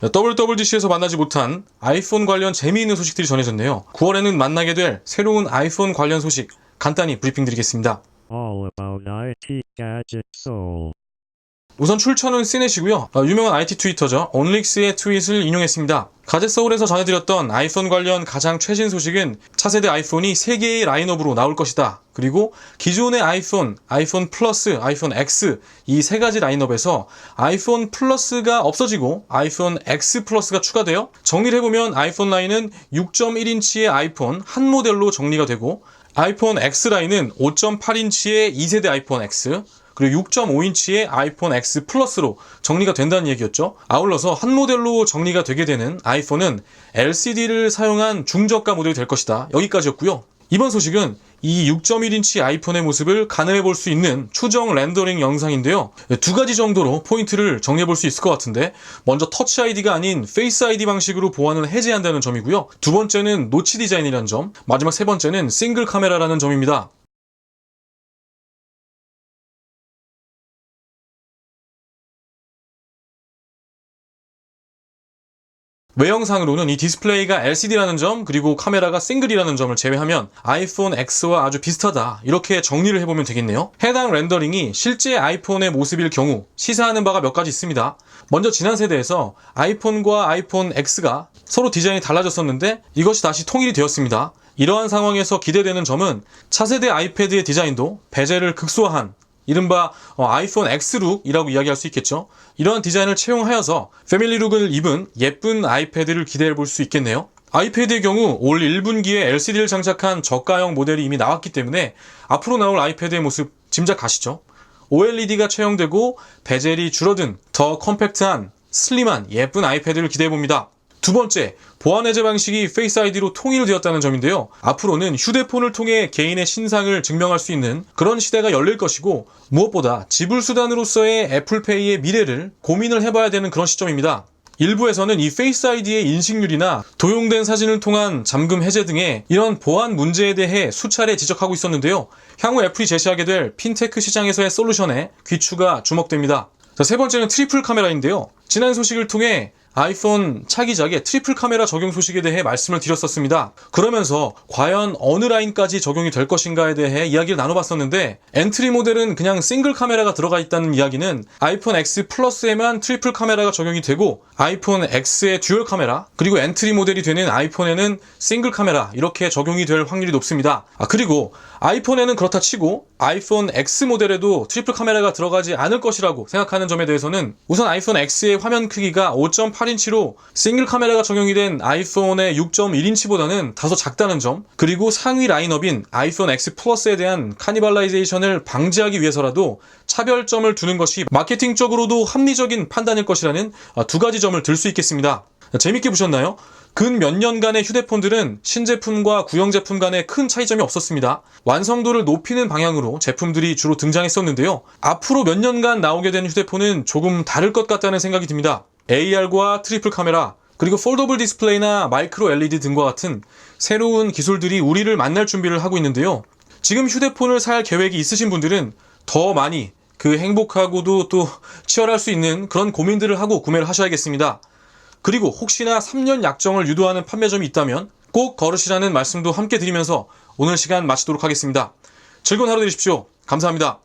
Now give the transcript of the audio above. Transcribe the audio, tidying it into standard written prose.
WWDC에서 만나지 못한 아이폰 관련 재미있는 소식들이 전해졌네요. 9월에는 만나게 될 새로운 아이폰 관련 소식 간단히 브리핑 드리겠습니다. All about IT Gadget Soul. 우선 출처는 시넷이고요. 유명한 IT 트위터죠. 온릭스의 트윗을 인용했습니다. 가젯서울에서 전해드렸던 아이폰 관련 가장 최신 소식은 차세대 아이폰이 3개의 라인업으로 나올 것이다. 그리고 기존의 아이폰 플러스, 아이폰 X 이 3가지 라인업에서 아이폰 플러스가 없어지고 아이폰 X 플러스가 추가되어 정리를 해보면 아이폰 라인은 6.1인치의 아이폰 한 모델로 정리가 되고 아이폰 X 라인은 5.8인치의 2세대 아이폰 X 그리고 6.5인치의 아이폰 X 플러스로 정리가 된다는 얘기였죠. 아울러서 한 모델로 정리가 되게 되는 아이폰은 LCD를 사용한 중저가 모델이 될 것이다. 여기까지였고요. 이번 소식은 이 6.1인치 아이폰의 모습을 가늠해 볼 수 있는 추정 렌더링 영상인데요. 2가지 정도로 포인트를 정리해 볼 수 있을 것 같은데, 먼저 터치 아이디가 아닌 페이스 아이디 방식으로 보안을 해제한다는 점이고요. 두 번째는 노치 디자인이라는 점, 마지막 세 번째는 싱글 카메라라는 점입니다. 외형상으로는 이 디스플레이가 LCD라는 점 그리고 카메라가 싱글이라는 점을 제외하면 아이폰 X와 아주 비슷하다 이렇게 정리를 해보면 되겠네요. 해당 렌더링이 실제 아이폰의 모습일 경우 시사하는 바가 몇 가지 있습니다. 먼저 지난 세대에서 아이폰과 아이폰 X가 서로 디자인이 달라졌었는데 이것이 다시 통일이 되었습니다. 이러한 상황에서 기대되는 점은 차세대 아이패드의 디자인도 베젤을 극소화한 이른바 아이폰 X룩이라고 이야기할 수 있겠죠. 이러한 디자인을 채용하여서 패밀리룩을 입은 예쁜 아이패드를 기대해 볼 수 있겠네요. 아이패드의 경우 올 1분기에 LCD를 장착한 저가형 모델이 이미 나왔기 때문에 앞으로 나올 아이패드의 모습 짐작가시죠? OLED가 채용되고 베젤이 줄어든 더 컴팩트한 슬림한 예쁜 아이패드를 기대해 봅니다. 두 번째, 보안 해제 방식이 페이스 아이디로 통일되었다는 점인데요. 앞으로는 휴대폰을 통해 개인의 신상을 증명할 수 있는 그런 시대가 열릴 것이고 무엇보다 지불 수단으로서의 애플페이의 미래를 고민을 해봐야 되는 그런 시점입니다. 일부에서는 이 페이스 아이디의 인식률이나 도용된 사진을 통한 잠금 해제 등의 이런 보안 문제에 대해 수차례 지적하고 있었는데요. 향후 애플이 제시하게 될 핀테크 시장에서의 솔루션에 귀추가 주목됩니다. 세 번째는 트리플 카메라인데요. 지난 소식을 통해 아이폰 차기작의 트리플 카메라 적용 소식에 대해 말씀을 드렸었습니다. 그러면서 과연 어느 라인까지 적용이 될 것인가에 대해 이야기를 나눠봤었는데 엔트리 모델은 그냥 싱글 카메라가 들어가 있다는 이야기는 아이폰 X 플러스에만 트리플 카메라가 적용이 되고 아이폰 X의 듀얼 카메라 그리고 엔트리 모델이 되는 아이폰에는 싱글 카메라 이렇게 적용이 될 확률이 높습니다. 그리고 아이폰에는 그렇다 치고 아이폰 X 모델에도 트리플 카메라가 들어가지 않을 것이라고 생각하는 점에 대해서는 우선 아이폰 X의 화면 크기가 5.8인치로 싱글 카메라가 적용이 된 아이폰의 6.1인치보다는 다소 작다는 점 그리고 상위 라인업인 아이폰 X 플러스에 대한 카니발라이제이션을 방지하기 위해서라도 차별점을 두는 것이 마케팅적으로도 합리적인 판단일 것이라는 2가지 점을 들 수 있겠습니다. 재밌게 보셨나요? 근 몇 년간의 휴대폰들은 신제품과 구형 제품 간에 큰 차이점이 없었습니다. 완성도를 높이는 방향으로 제품들이 주로 등장했었는데요. 앞으로 몇 년간 나오게 되는 휴대폰은 조금 다를 것 같다는 생각이 듭니다. AR과 트리플 카메라, 그리고 폴더블 디스플레이나 마이크로 LED 등과 같은 새로운 기술들이 우리를 만날 준비를 하고 있는데요. 지금 휴대폰을 살 계획이 있으신 분들은 더 많이 그 행복하고도 또 치열할 수 있는 그런 고민들을 하고 구매를 하셔야겠습니다. 그리고 혹시나 3년 약정을 유도하는 판매점이 있다면 꼭 걸으시라는 말씀도 함께 드리면서 오늘 시간 마치도록 하겠습니다. 즐거운 하루 되십시오. 감사합니다.